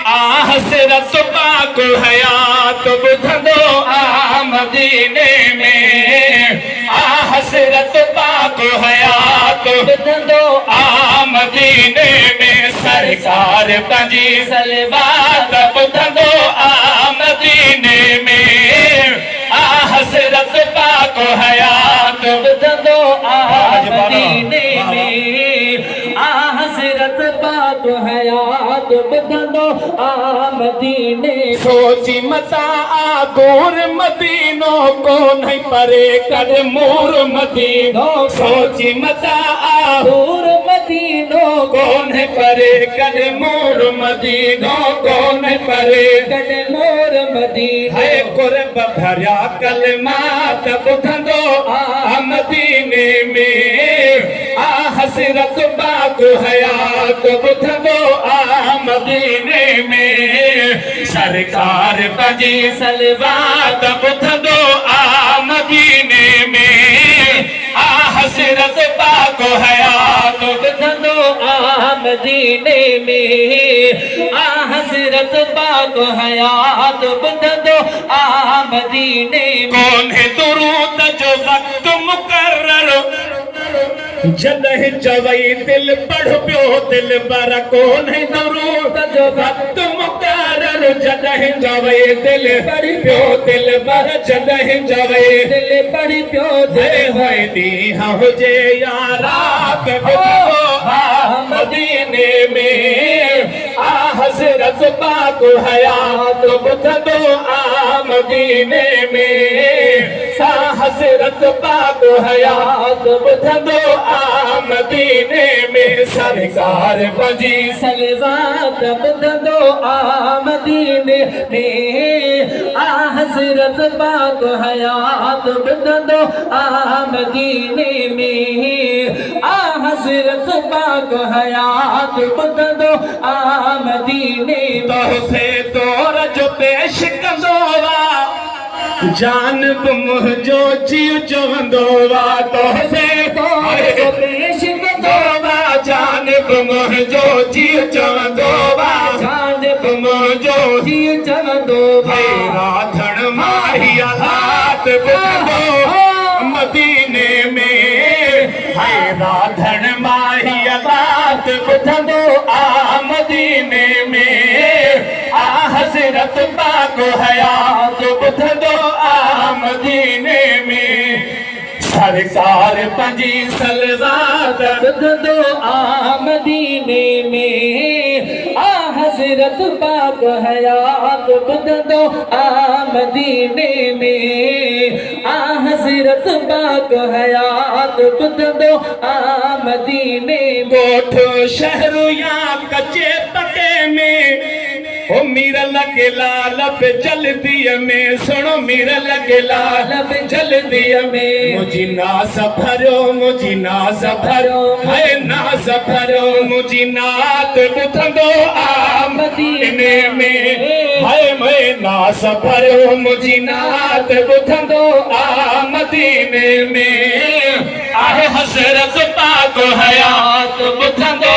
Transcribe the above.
आ हसरत पाक हयात ॿुधंदो आ मदीने में। आ हसरत पाक हयात ॿुधंदो आ मदीने में। सरकार पंहिंजी सलवात ॿुधंदो आ मदीने में। आ हसरत पाक हयात ॿुधंदो आ मदीने में। आ हसरत पाक हयात ॿुधंदो आ मदीने। सोची मता आ गोर मदीनो कोन परे कॾ मूर मदीनो। सोची मता आ गोर मदीनो कोन परे कॾ मूर मदीनो। कोन परे कॾ मूर मदीनो। है कुर्ब भरिया कलमात ॿुधंदो आ मदीने में। आ हसरत पाक हयात ॿुधंदो आ मदीने में। सरकार पंहिंजी सलवात ॿुधंदो आ मदीने में। आ हसरत पाक हयात ॿुधंदो आ मदीने में। आ हसरत पाक हयात ॿुधंदो आ मदीने में। कोन्हे दुरूद जो वक्त मुकर्रर जॾहिं चवई दिल पढ़ पियो दिल बर। कोन्हे दुरूद जो वक्त मुकर्रर जॾहिं चवई दिल पढ़ पियो दिल बर। जॾहिं चवई दिल पढ़ पियो दिल होए ॾींहुं हुजे या रात ॿुधंदो आ मदीने में। आ हसरत पाक हयात ॿुधंदो आ मदीने में। सा हसरत पाक हयात ॿुधंदो आ मदीने में। सरकार पंहिंजी सलवात ॿुधंदो आ मदीने में। आ हसरत पाक हयात ॿुधंदो आ मदीने में। आ हसरत पाक हयात ॿुधंदो आ मदीने। तोहफ़े तौर जो पेश कंदो जान मुंहिंजो जीव चवंदो वा। तोहफ़े तौर जो पेश कंदो जान मुंहिंजो जीव चवंदो वा। जान मुंहिंजो जीव चवंदो वा। राधण माही हालात ॿुधंदो मदीने में। हाय राधण माही हालात ॿुधंदो आ मदीने में। आ हसरत पाक हयात ॿुधंदो आ मदीने में। सरकार पंहिंजी सलवात ॿुधंदो आ मदीने में। आ हसरत पाक हयात ॿुधंदो आ मदीने में। आ हसरत पाक हयात ॿुधंदो आ मदीने। ॻोठ शहर या कचे पके में ओ मीरा लगे लाल पे जल्दी में। सुनो मीरा लगे लाल पे जल्दी में। मुझी नास भरो मुझी नास भरो है नास भरो मुझी नात ॿुधंदो आ मदीने में। है मैं नास भरो मुझी नात ॿुधंदो आ मदीने में। आहे हसरत पाक हयात ॿुधंदो